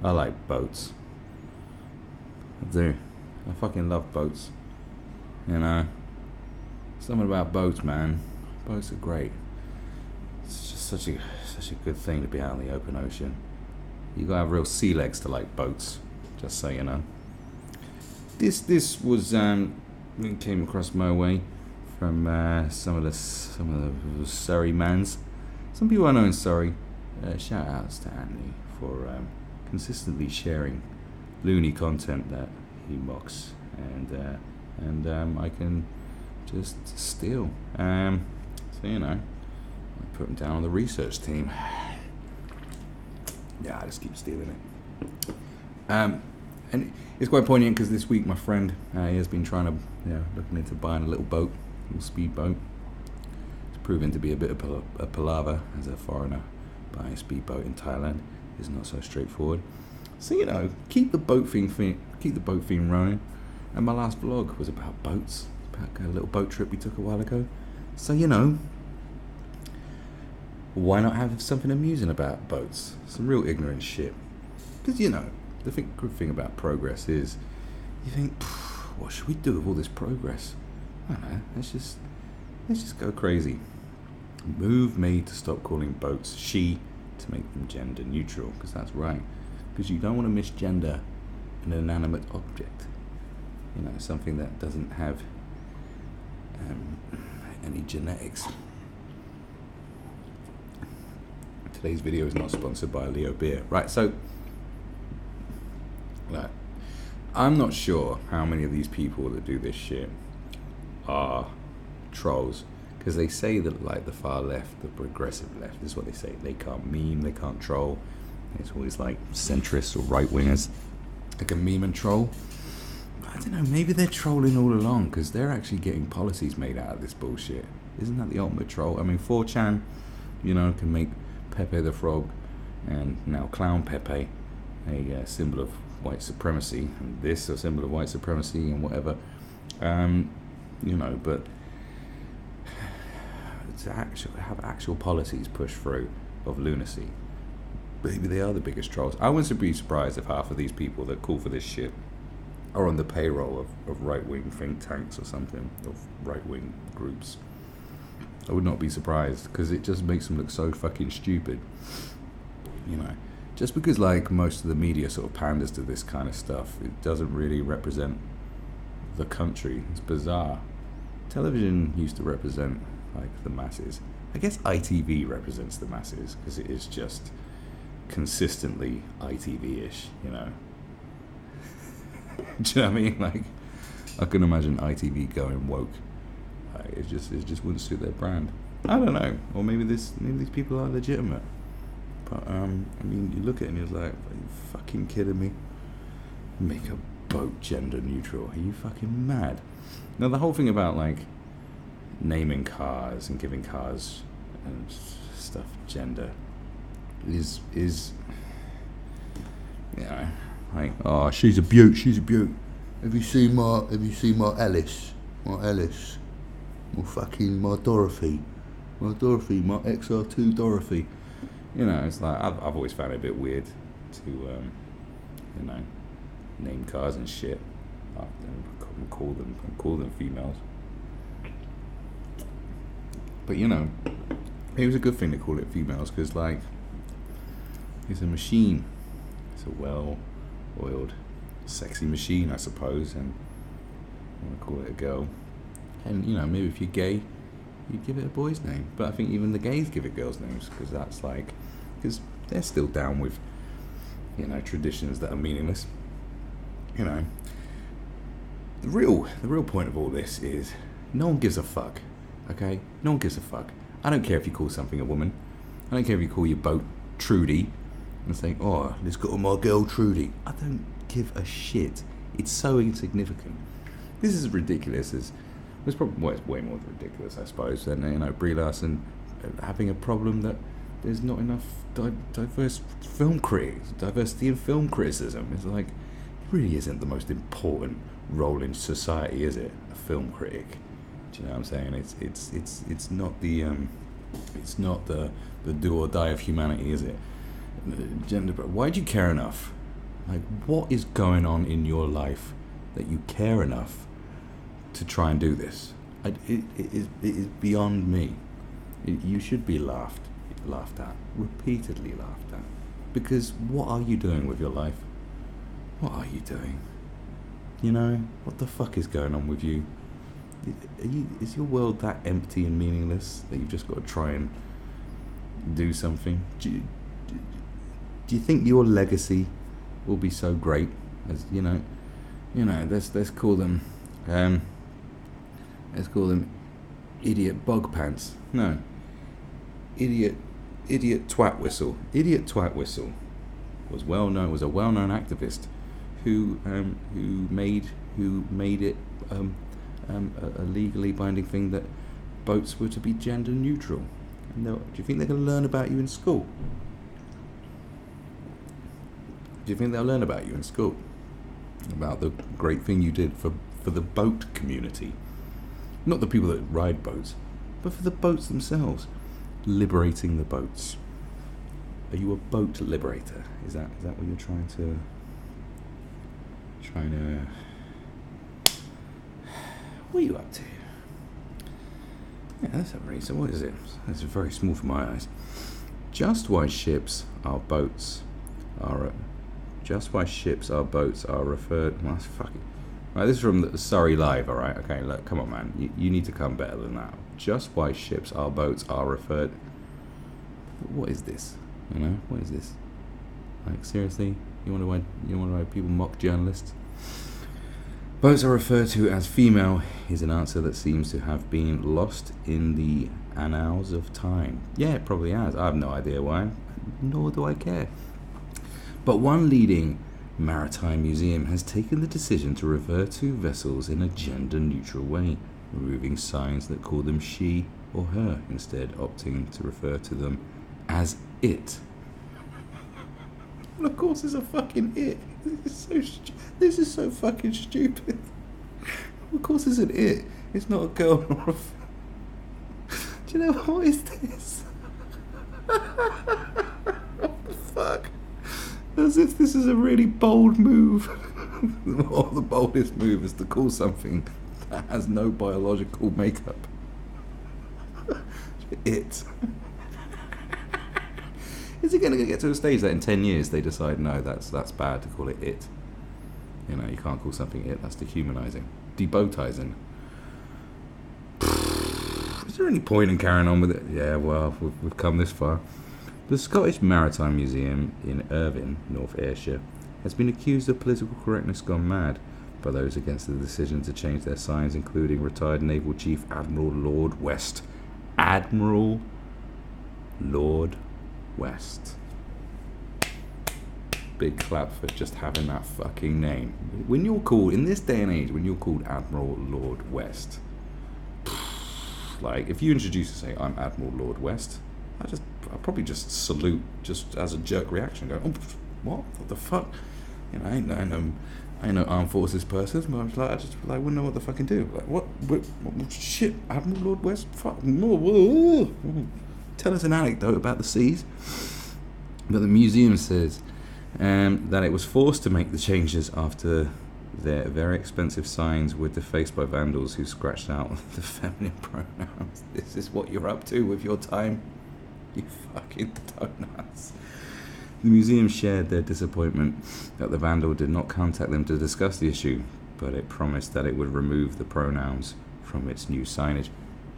I like boats. I do. I fucking love boats. You know, something about boats, man. Boats are great. It's just such a good thing to be out in the open ocean. You gotta have real sea legs to like boats. Just so you know. This was it came across my way from some of the Surrey mans. Some people I know in Surrey. Shout outs to Anthony for consistently sharing loony content that he mocks, and I can just steal. So you know, I put him down on the research team. Yeah, I just keep stealing it. And it's quite poignant because this week my friend he has been trying to, looking into buying a little boat, a little speedboat. It's proven to be a bit of a palaver as a foreigner. Buying a speedboat in Thailand is not so straightforward. So you know, keep the boat theme running. And my last vlog was about boats, about a little boat trip we took a while ago. So you know, why not have something amusing about boats? Some real ignorant shit. Because you know, the good thing about progress is, you think, what should we do with all this progress? I don't know. Let's just go crazy. Move made to stop calling boats she to make them gender neutral, because that's right. Because you don't want to misgender an inanimate object. You know, something that doesn't have any genetics. Today's video is not sponsored by Leo Beer. Right, so I'm not sure how many of these people that do this shit are trolls. Because they say that, like, the far left, the progressive left, this is what they say. They can't meme, they can't troll. It's always like centrists or right wingers. They can meme and troll. I don't know, maybe they're trolling all along because they're actually getting policies made out of this bullshit. Isn't that the ultimate troll? I mean, 4chan, you know, can make Pepe the Frog and now Clown Pepe a symbol of white supremacy, and this a symbol of white supremacy and whatever. You know, but to actually have actual policies pushed through of lunacy, maybe they are the biggest trolls. I wouldn't be surprised if half of these people that call for this shit are on the payroll of right-wing think tanks or something, of right-wing groups. I would not be surprised, because it just makes them look so fucking stupid. You know, just because like most of the media sort of panders to this kind of stuff, it doesn't really represent the country. It's bizarre. Television used to represent like the masses. I guess ITV represents the masses because it is just consistently ITV-ish, you know. Do you know what I mean? Like, I can imagine ITV going woke. It just wouldn't suit their brand. I don't know. Or maybe these people are legitimate. But I mean, you look at it and you're like, are you fucking kidding me? Make a boat gender neutral. Are you fucking mad? Now the whole thing about like naming cars and giving cars and stuff gender is you know, like, oh, she's a beaut. Have you seen my Ellis? My Dorothy, my XR2 Dorothy. You know, it's like I've always found it a bit weird to you know, name cars and shit and call them females. But you know, it was a good thing to call it females because like it's a machine. It's a well-oiled, sexy machine, I suppose, and I want to call it a girl. And you know, maybe if you're gay, you'd give it a boy's name. But I think even the gays give it girls' names because they're still down with, you know, traditions that are meaningless. You know, the real point of all this is no one gives a fuck. Okay, no one gives a fuck. I don't care if you call something a woman. I don't care if you call your boat Trudy and say, oh, let's go to my girl Trudy. I don't give a shit. It's so insignificant. This is ridiculous. It's way more ridiculous, I suppose, than, you know, Brie Larson having a problem that there's not enough diverse film critics, diversity in film criticism. It's like, it really isn't the most important role in society, is it? A film critic. Do you know what I'm saying? It's not the do or die of humanity, is it? Gender. Why do you care enough Like, what is going on in your life that you care enough to try and do this? It is beyond me. You should be laughed at, repeatedly laughed at. Because what are you doing with your life? What are you doing? You know, what the fuck is going on with you? Is your world that empty and meaningless that you've just got to try and do something? Do you think your legacy will be so great as let's call them idiot bog pants. No, idiot twat whistle. Idiot twat whistle was a well-known activist who made it a legally binding thing that boats were to be gender neutral. And do you think they're going to learn about you in school? Do you think they'll learn about you in school? About the great thing you did for the boat community? Not the people that ride boats, but for the boats themselves. Liberating the boats. Are you a boat liberator? Is that what you're trying to... What are you up to? Yeah, that's not very... So what is it? That's very small for my eyes. Just why ships are boats are referred... Well, that's fucking... Right, this is from the Surrey Live, alright? Okay, look, come on, man. You need to come better than that. Just why ships are boats are referred... What is this? You know, what is this? Like, seriously? You wonder why people mock journalists? Boats are referred to as female is an answer that seems to have been lost in the annals of time. Yeah, it probably has. I have no idea why, nor do I care. But one leading maritime museum has taken the decision to refer to vessels in a gender-neutral way, removing signs that call them she or her, instead opting to refer to them as it. And of course it's a fucking it. This is so fucking stupid. Of course it's an it. It's not a girl or a... Do you know what is this? What the fuck? As if this is a really bold move. Or the boldest move is to call something that has no biological makeup it. Is it going to get to a stage that in 10 years they decide, no, that's bad to call it it? You know, you can't call something it, that's dehumanizing. Debotizing. Is there any point in carrying on with it? Yeah, well, we've come this far. The Scottish Maritime Museum in Irvine, North Ayrshire, has been accused of political correctness gone mad by those against the decision to change their signs, including retired Naval Chief Admiral Lord West. Admiral Lord West. Big clap for just having that fucking name. When you're called, in this day and age, when you're called Admiral Lord West, like, if you introduce and say, I'm Admiral Lord West, I'll probably just salute just as a jerk reaction, go, oh, what the fuck? You know, I ain't no armed forces person, but I just wouldn't know what to fucking do. Like, what shit, Admiral Lord West? Fuck, no. Tell us an anecdote about the seas. But the museum says that it was forced to make the changes after their very expensive signs were defaced by vandals who scratched out the feminine pronouns. This is what you're up to with your time, you fucking donuts. The museum shared their disappointment that the vandal did not contact them to discuss the issue, but it promised that it would remove the pronouns from its new signage.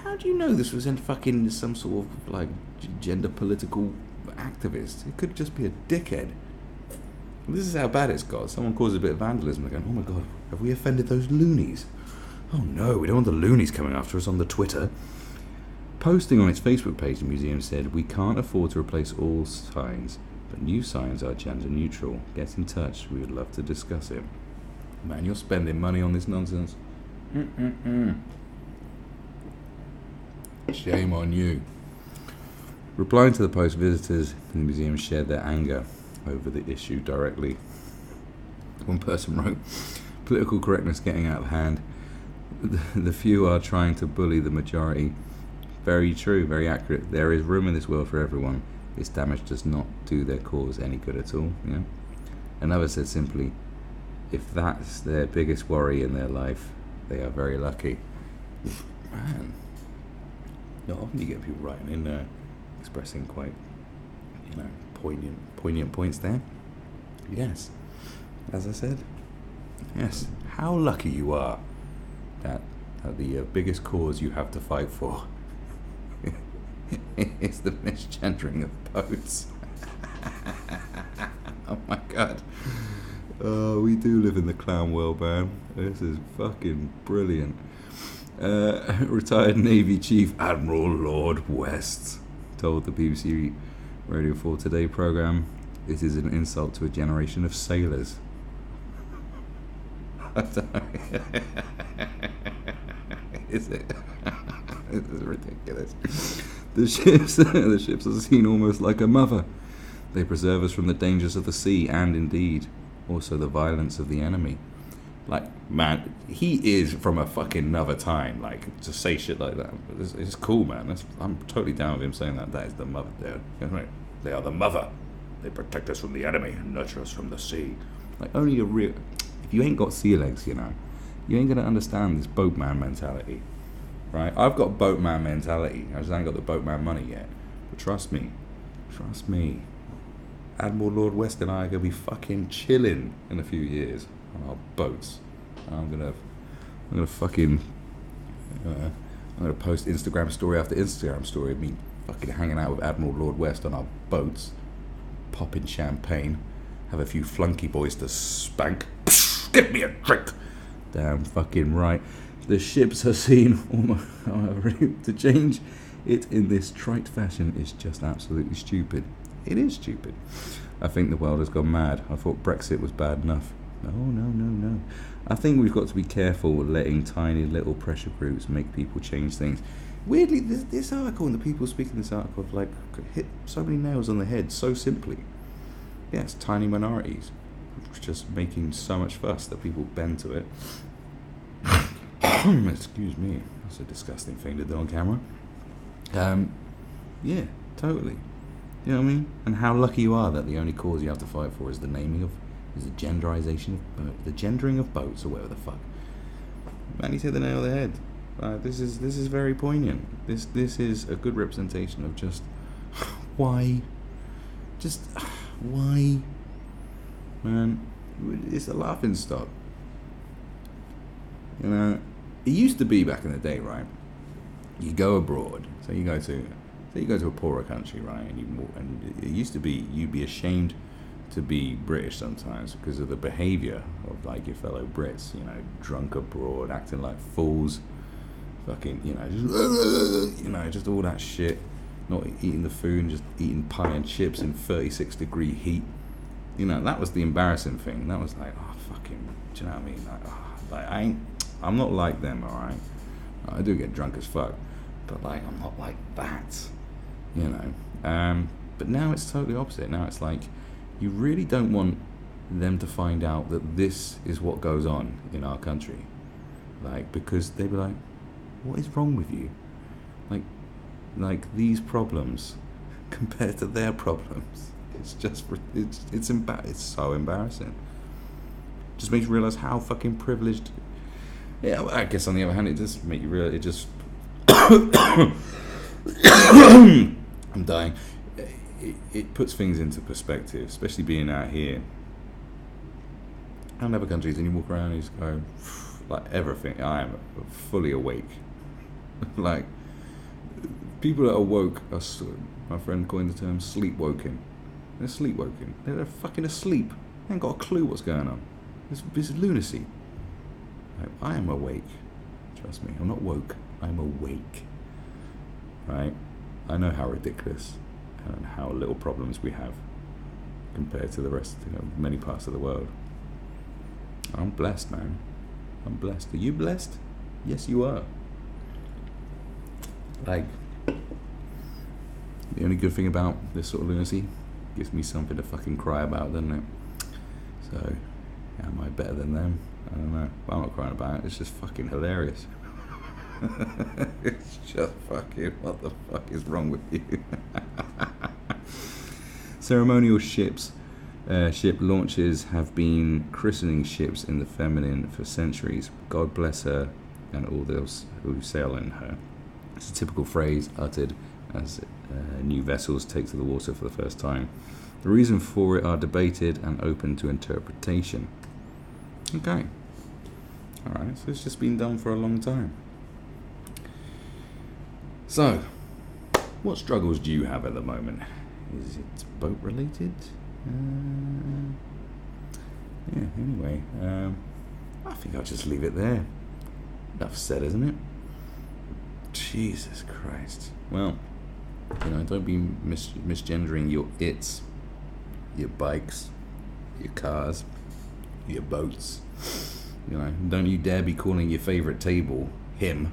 How do you know this was in fucking some sort of like gender political activist? It could just be a dickhead. This is how bad it's got. Someone causes a bit of vandalism. They're going, oh my god, have we offended those loonies? Oh no, we don't want the loonies coming after us on the Twitter. Posting on its Facebook page, the museum said, we can't afford to replace all signs, but new signs are gender neutral. Get in touch, we would love to discuss it. Man, you're spending money on this nonsense. Shame on you. Replying to the post, visitors in the museum shared their anger over the issue directly. One person wrote, political correctness getting out of hand. The few are trying to bully the majority. Very true, very accurate. There is room in this world for everyone. Its damage does not do their cause any good at all. Yeah. Another said simply, if that's their biggest worry in their life, they are very lucky. Man, often you get people writing in there expressing quite, poignant points there. Yes, as I said, yes, how lucky you are that the biggest cause you have to fight for is the misgendering of boats. Oh my god. Oh, we do live in the clown world, man. This is fucking brilliant. Retired Navy Chief Admiral Lord West told the BBC Radio 4 Today programme, "It is an insult to a generation of sailors." Is it? This is ridiculous. The ships are seen almost like a mother. They preserve us from the dangers of the sea and, indeed, also the violence of the enemy. Like, man, he is from a fucking another time. Like, to say shit like that, it's cool, man. I'm totally down with him saying that. That is the mother, dude. They are the mother. They protect us from the enemy and nurture us from the sea. Like, only a real... If you ain't got sea legs, you ain't gonna understand this boatman mentality, right? I've got boatman mentality. I just ain't got the boatman money yet. But trust me, Admiral Lord West and I are gonna be fucking chilling in a few years on our boats. I'm gonna post Instagram story after Instagram story of me fucking hanging out with Admiral Lord West on our boats, popping champagne, have a few flunky boys to spank. Give me a drink. Damn fucking right. The ships are seen almost, to change it in this trite fashion is just absolutely stupid. It is stupid. I think the world has gone mad. I thought Brexit was bad enough. No. I think we've got to be careful letting tiny little pressure groups make people change things. Weirdly, this article and the people speaking this article have hit so many nails on the head so simply. Yes, tiny minorities just making so much fuss that people bend to it. Excuse me, that's a disgusting thing to do on camera. Yeah, totally. You know what I mean? And how lucky you are that the only cause you have to fight for is the genderization of the gendering of boats or whatever the fuck. Man, he's hit the nail on the head. This is very poignant. This is a good representation of just why, man. It's a laughing stock. It used to be back in the day, right? You go abroad, so you go to a poorer country, right? And it used to be you'd be ashamed to be British sometimes because of the behaviour of your fellow Brits, drunk abroad, acting like fools, fucking, just all that shit, not eating the food, just eating pie and chips in 36-degree heat. That was the embarrassing thing. That was fucking, do you know what I mean? I'm not like them, alright? I do get drunk as fuck, but I'm not like that, But now it's totally opposite. Now it's you really don't want them to find out that this is what goes on in our country, because they'd be like, what is wrong with you? These problems compared to their problems. It's just, it's so embarrassing. Just makes you realise how fucking privileged. Yeah, I guess on the other hand, it does make you realise. It just, I'm dying. It puts things into perspective, especially being out here. And other countries, and you walk around and you just go, everything. I am fully awake. People that are woke are, my friend coined the term sleepwoken. They're sleepwoken. They're fucking asleep. They ain't got a clue what's going on. This is lunacy. I am awake. Trust me, I'm not woke. I'm awake. Right? I know how ridiculous and how little problems we have compared to the rest of many parts of the world. I'm blessed, man. I'm blessed. Are you blessed? Yes, you are. The only good thing about this sort of lunacy, gives me something to fucking cry about, doesn't it? So, am I better than them? I don't know. But I'm not crying about it. It's just fucking hilarious. It's just fucking, what the fuck is wrong with you? Ceremonial ships Ship launches have been christening ships in the feminine for centuries. God bless her and all those who sail in her. It's a typical phrase uttered as new vessels take to the water for the first time. The reason for it are debated and open to interpretation. Okay. Alright, so it's just been done for a long time. So, what struggles do you have at the moment? Is it boat related? Yeah, anyway, I think I'll just leave it there. Enough said, isn't it? Jesus Christ. Well, don't be misgendering your its, your bikes, your cars, your boats. Don't you dare be calling your favourite table him.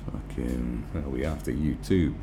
Fucking, well, we after you too.